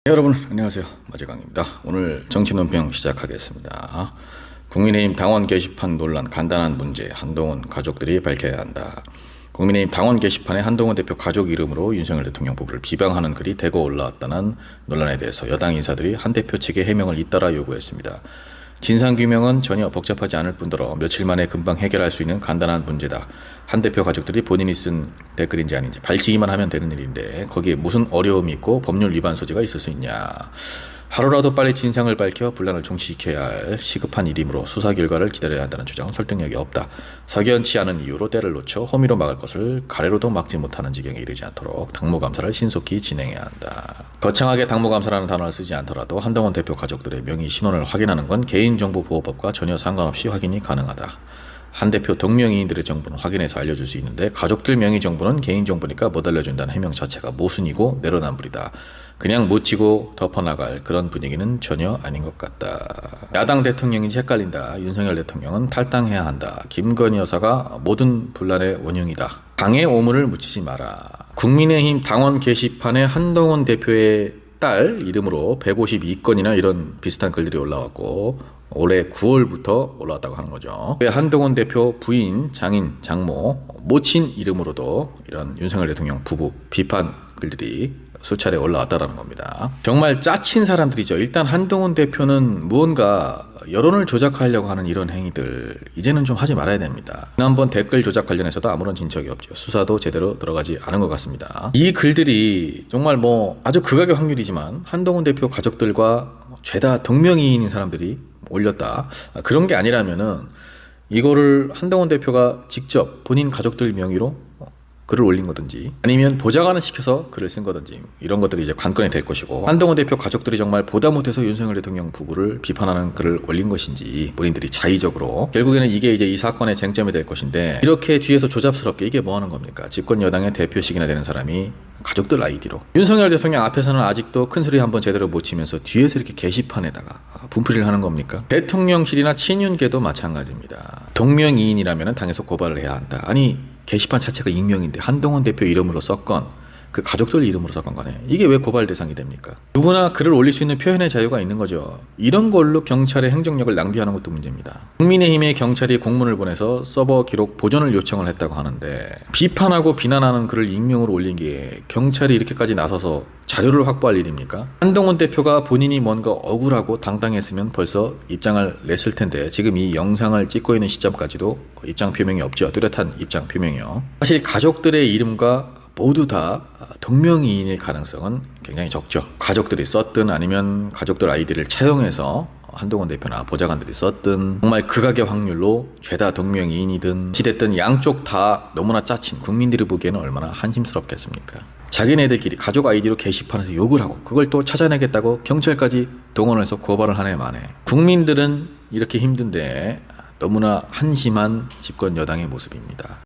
여러분 안녕하세요, 마재강입니다. 오늘 정치논평 시작하겠습니다. 국민의힘 당원 게시판 논란 간단한 문제, 한동훈 가족들이 밝혀야 한다. 국민의힘 당원 게시판에 한동훈 대표 가족 이름으로 윤석열 대통령 부부를 비방하는 글이 대거 올라왔다는 논란에 대해서 여당 인사들이 한 대표 측의 해명을 잇따라 요구했습니다. 진상규명은 전혀 복잡하지 않을 뿐더러 며칠 만에 금방 해결할 수 있는 간단한 문제다. 한 대표 가족들이 본인이 쓴 댓글인지 아닌지 밝히기만 하면 되는 일인데 거기에 무슨 어려움이 있고 법률 위반 소지가 있을 수 있냐. 하루라도 빨리 진상을 밝혀 분란을 종식시켜야 할 시급한 일이므로 수사 결과를 기다려야 한다는 주장은 설득력이 없다. 석연치 않은 이유로 때를 놓쳐 호미로 막을 것을 가래로도 막지 못하는 지경에 이르지 않도록 당무감사를 신속히 진행해야 한다. 거창하게 당무감사라는 단어를 쓰지 않더라도 한동훈 대표 가족들의 명의 신원을 확인하는 건 개인정보보호법과 전혀 상관없이 확인이 가능하다. 한 대표 동명이인들의 정보는 확인해서 알려줄 수 있는데 가족들 명의 정보는 개인정보니까 못 알려준다는 해명 자체가 모순이고 내로남불이다. 그냥 묻히고 덮어나갈 그런 분위기는 전혀 아닌 것 같다. 야당 대통령인지 헷갈린다. 윤석열 대통령은 탈당해야 한다. 김건희 여사가 모든 분란의 원흉이다. 당의 오물을 묻히지 마라. 국민의힘 당원 게시판에 한동훈 대표의 딸 이름으로 152건이나 이런 비슷한 글들이 올라왔고 올해 9월부터 올라왔다고 하는 거죠. 한동훈 대표 부인, 장인, 장모, 모친 이름으로도 이런 윤석열 대통령 부부 비판 글들이 수차례 올라왔다라는 겁니다. 정말 짜친 사람들이죠. 일단 한동훈 대표는 무언가 여론을 조작하려고 하는 이런 행위들 이제는 좀 하지 말아야 됩니다. 지난번 댓글 조작 관련해서도 아무런 진척이 없죠. 수사도 제대로 들어가지 않은 것 같습니다. 이 글들이 정말 아주 극악의 확률이지만 한동훈 대표 가족들과 죄다 동명이인인 사람들이 올렸다. 그런 게 아니라면은 이거를 한동훈 대표가 직접 본인 가족들 명의로 글을 올린 거든지 아니면 보좌관을 시켜서 글을 쓴 거든지 이런 것들이 이제 관건이 될 것이고 한동훈 대표 가족들이 정말 보다 못해서 윤석열 대통령 부부를 비판하는 글을 올린 것인지 본인들이 자의적으로 결국에는 이게 이제 이 사건의 쟁점이 될 것인데 이렇게 뒤에서 조잡스럽게 이게 뭐 하는 겁니까? 집권 여당의 대표식이나 되는 사람이 가족들 아이디로 윤석열 대통령 앞에서는 아직도 큰 소리 한번 제대로 못 치면서 뒤에서 이렇게 게시판에다가 분풀이를 하는 겁니까? 대통령실이나 친윤계도 마찬가지입니다. 동명이인이라면 당에서 고발을 해야 한다. 아니 게시판 자체가 익명인데 한동훈 대표 이름으로 썼건 그 가족들 이름으로 썼건 간에 이게 왜 고발 대상이 됩니까? 누구나 글을 올릴 수 있는 표현의 자유가 있는 거죠. 이런 걸로 경찰의 행정력을 낭비하는 것도 문제입니다. 국민의힘의 경찰이 공문을 보내서 서버 기록 보존을 요청을 했다고 하는데 비판하고 비난하는 글을 익명으로 올린 게 경찰이 이렇게까지 나서서 자료를 확보할 일입니까? 한동훈 대표가 본인이 뭔가 억울하고 당당했으면 벌써 입장을 냈을 텐데 지금 이 영상을 찍고 있는 시점까지도 입장 표명이 없죠. 뚜렷한 입장 표명이요. 사실 가족들의 이름과 모두 다 동명이인일 가능성은 굉장히 적죠. 가족들이 썼든 아니면 가족들 아이디를 차용해서 한동훈 대표나 보좌관들이 썼든 정말 극악의 확률로 죄다 동명이인이든 시됐든 양쪽 다 너무나 짜친 국민들이 보기에는 얼마나 한심스럽겠습니까? 자기네들끼리 가족 아이디로 게시판에서 욕을 하고 그걸 또 찾아내겠다고 경찰까지 동원해서 고발을 하네 마네. 국민들은 이렇게 힘든데 너무나 한심한 집권 여당의 모습입니다.